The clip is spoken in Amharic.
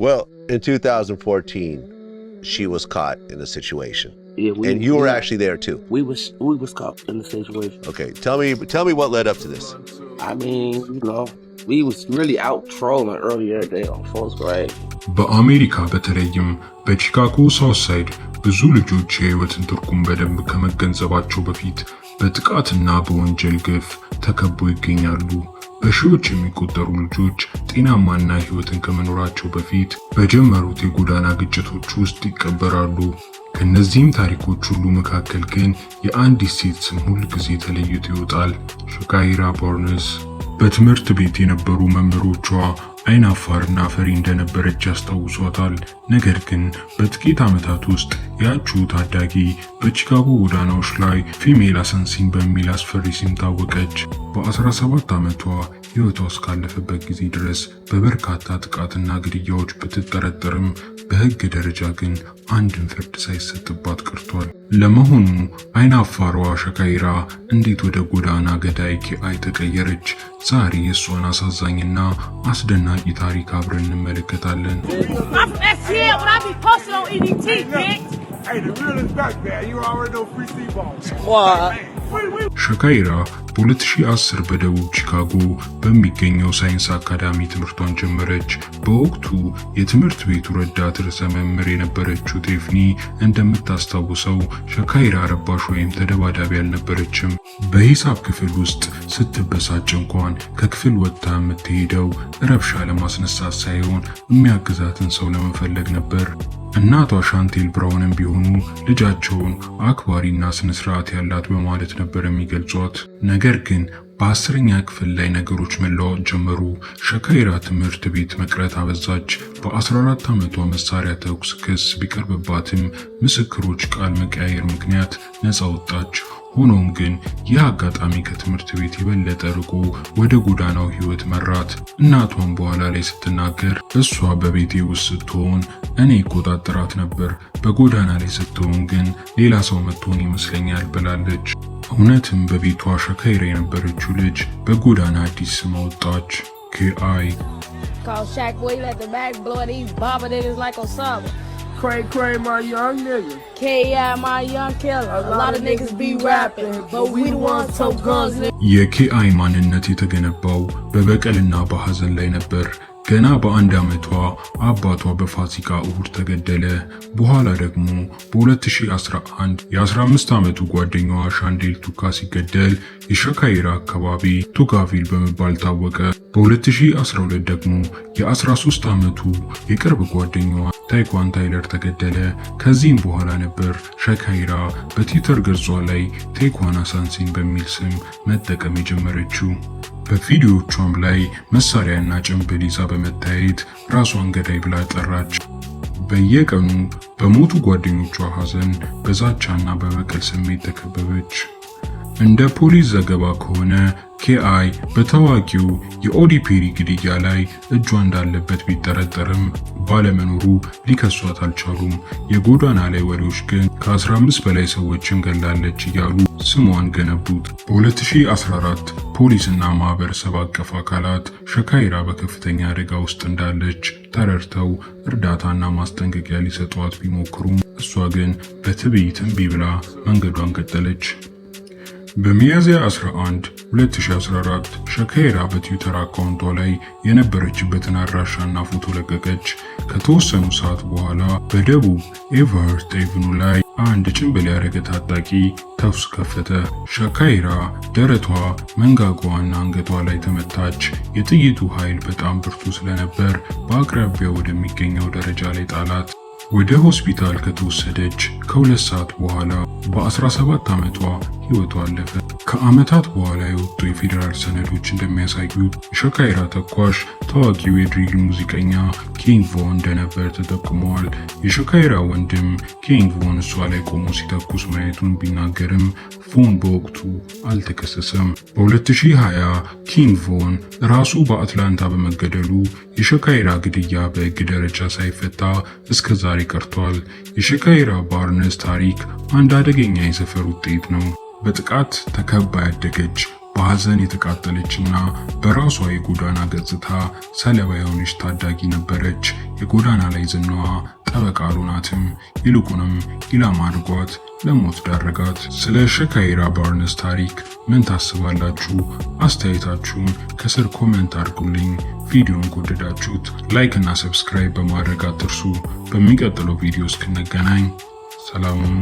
Well, in 2014, she was caught in a situation. Yeah, and you were actually there too. We was caught in the situation. Okay, tell me what led up to this. I mean, we was really out trolling earlier today on Fourth grade. በአሜሪካ በተለይም በቺካጎ ሳውስሳይድ ብዙ ልጆች የህይወትን ትርጉም በደንብ ከመገንዘባቸው በፊት በጥቃትና በወንጀል ግፍ ተከበው ይገኛሉ። በሺዎች የሚቆጠሩ ልጆች ጤናማና ህይወትን ከመኖራቸው በፊት በጀመሩት የጎዳና ግጭቶች ውስጥ ይቀበራሉ። ከነዚህም ታሪኮች ሁሉ መካከል ግን የአንዲት ሴት ስም ሁል ጊዜ ተለይቶ ይወጣል። ሸካይራ ባርነስ። በትምህርት ቤት የነበሩ መምህሮቿ አይናፋርና ፈሪ እንደነበረች ያስታውሷታል። ነገር ግን በጥቂት ዓመታት ውስጥ ያቺው ታዳጊ በቺካጎ ጎዳናዎች ላይ ፊሜል አሳንሲን በሚል አስፈሪ ስም ታወቀች። በ17 ዓመቷ ህይወቷ እስካለፈበት ጊዜ ድረስ በበርካታ ጥቃትና ግድያዎች ብትጠረጠርም በህግ ደረጃ ግን አንድም ፍርድ ሳይሰጥባት ቀርቷል። ለመሆኑ አይናፋሯ ሸካይራ እንዴት ወደ ጎዳና ገዳይ ኬአይ ተቀየረች? ዛሬ የሷን አሳዛኝና አስደናቂ ታሪክ አብረን እንመለከታለን። ሸካይራ በ2010 በደቡብ ቺካጎ በሚገኘው ሳይንስ አካዳሚ ትምህርቷን ጀመረች። በወቅቱ የትምህርት ቤቱ ረዳት ርዕሰ መምህር የነበረችው ቴፍኒ እንደምታስታውሰው ሸካይራ ረባሽ ወይም ተደባዳቢ አልነበረችም። በሂሳብ ክፍል ውስጥ ስትበሳጭ እንኳን ከክፍል ወጥታ የምትሄደው ረብሻ ለማስነሳት ሳይሆን የሚያግዛትን ሰው ለመፈለግ ነበር። እናቷ ሻንቴል ብራውንም ቢሆኑ ልጃቸውን አክባሪና ስነ ስርዓት ያላት በማለት ነበር የሚገልጿት። ነገር ግን በ10ኛ ክፍል ላይ ነገሮች መለዋወጥ ጀመሩ። ሸካይራ ትምህርት ቤት መቅረት አበዛች። በ14 ዓመቷ መሳሪያ ተኩስ ክስ ቢቀርብባትም ምስክሮች ቃል መቀያየር ምክንያት ነፃ ወጣች። ሆኖም ግን ይህ አጋጣሚ ከትምህርት ቤት የበለጠ ርቆ ወደ ጎዳናው ህይወት መራት። እናቷን በኋላ ላይ ስትናገር እሷ በቤቴ ውስጥ ስትሆን እኔ ቆጣጠራት ነበር፣ በጎዳና ላይ ስትሆን ግን ሌላ ሰው መጥቶን ይመስለኛል ብላለች። እውነትም በቤቷ ሸካይራ የነበረችው ልጅ በጎዳና አዲስ ስም አወጣች፣ ኬአይ። Cray, my young nigga. K.I. my young killer. A lot of niggas be rapping, but we the ones told guns. የኬአይ ማንነት የተገነባው በበቀልና በሐዘን ላይ ነበር። ገና በ1 ዓመቷ አባቷ በፋሲካ እሁድ ተገደለ። በኋላ ደግሞ በ2011 የ15 ዓመቱ ጓደኛዋ ሻንዴል ቱካ ሲገደል የሸካይራ አካባቢ ቱካቪል በመባል ታወቀ። በ2012 ደግሞ የ13 ዓመቱ የቅርብ ጓደኛዋ ታይኳን ታይለር ተገደለ። ከዚህም በኋላ ነበር ሸካይራ በትዊተር ገጿ ላይ ታይኳን አሳንሲን በሚል ስም መጠቀም የጀመረችው። በቪዲዮዎቿም ላይ መሳሪያና ጭንብል ይዛ በመታየት ራሷን ገዳይ ብላ ጠራች። በየቀኑ በሞቱ ጓደኞቿ ሐዘን፣ በዛቻና በበቀል ስሜት ተከበበች። እንደ ፖሊስ ዘገባ ከሆነ ኬአይ በታዋቂው የኦዲ ፔሪ ግድያ ላይ እጇ እንዳለበት ቢጠረጠርም ባለመኖሩ ሊከሷት አልቻሉም። የጎዳና ላይ ወሬዎች ግን ከ15 በላይ ሰዎችን ገላለች እያሉ ስሟን ገነቡት። በ2014 ፖሊስና ማህበረሰብ አቀፍ አካላት ሸካይራ በከፍተኛ አደጋ ውስጥ እንዳለች ተረድተው እርዳታና ማስጠንቀቂያ ሊሰጧት ቢሞክሩም እሷ ግን በትዕቢት እምቢ ብላ መንገዷን ቀጠለች። በሚያዝያ 11 2014 ሸካይራ በትዊተር አካውንቷ ላይ የነበረችበትን አድራሻና ፎቶ ለቀቀች። ከተወሰኑ ሰዓት በኋላ በደቡብ ኤቨርት ኤቨኑ ላይ አንድ ጭንብል ያደረገ ታጣቂ ተኩስ ከፈተ። ሸካይራ ደረቷ፣ መንጋጓዋና አንገቷ ላይ ተመታች። የጥይቱ ኃይል በጣም ብርቱ ስለነበር በአቅራቢያው ወደሚገኘው ደረጃ ላይ ጣላት። ወደ ሆስፒታል ከተወሰደች ከ2 ሰዓት በኋላ በ17 ዓመቷ ህይወቷ አለፈ። ከዓመታት በኋላ የወጡ የፌዴራል ሰነዶች እንደሚያሳዩት ሸካይራ ተኳሽ ታዋቂው የድሪል ሙዚቀኛ ኪንግ ቮን እንደነበር ተጠቁመዋል። የሸካይራ ወንድም ኪንግ ቮን እሷ ላይ ቆሞ ሲተኩስ ማየቱን ቢናገርም ቮን በወቅቱ አልተከሰሰም። በ2020 ኪንግ ቮን ራሱ በአትላንታ በመገደሉ የሸካይራ ግድያ በህግ ደረጃ ሳይፈታ እስከ ዛሬ ቀርቷል። የሸካይራ ባርነስ ታሪክ አንድ አደገኛ የሰፈር ውጤት ነው። በጥቃት ተከባ ያደገች በሐዘን የተቃጠለችና በራሷ የጎዳና ገጽታ ሰለባ የሆነች ታዳጊ ነበረች። የጎዳና ላይ ዝናዋ ጠበቃ አልሆናትም፣ ይልቁንም ኢላማ አድርጓት ለሞት ዳረጋት። ስለ ሸካይራ ባርነስ ታሪክ ምን ታስባላችሁ? አስተያየታችሁን ከስር ኮሜንት አድርጉልኝ። ቪዲዮን ከወደዳችሁት ላይክ እና ሰብስክራይብ በማድረግ አትርሱ። በሚቀጥለው ቪዲዮ እስክንገናኝ ሰላም ሁኑ።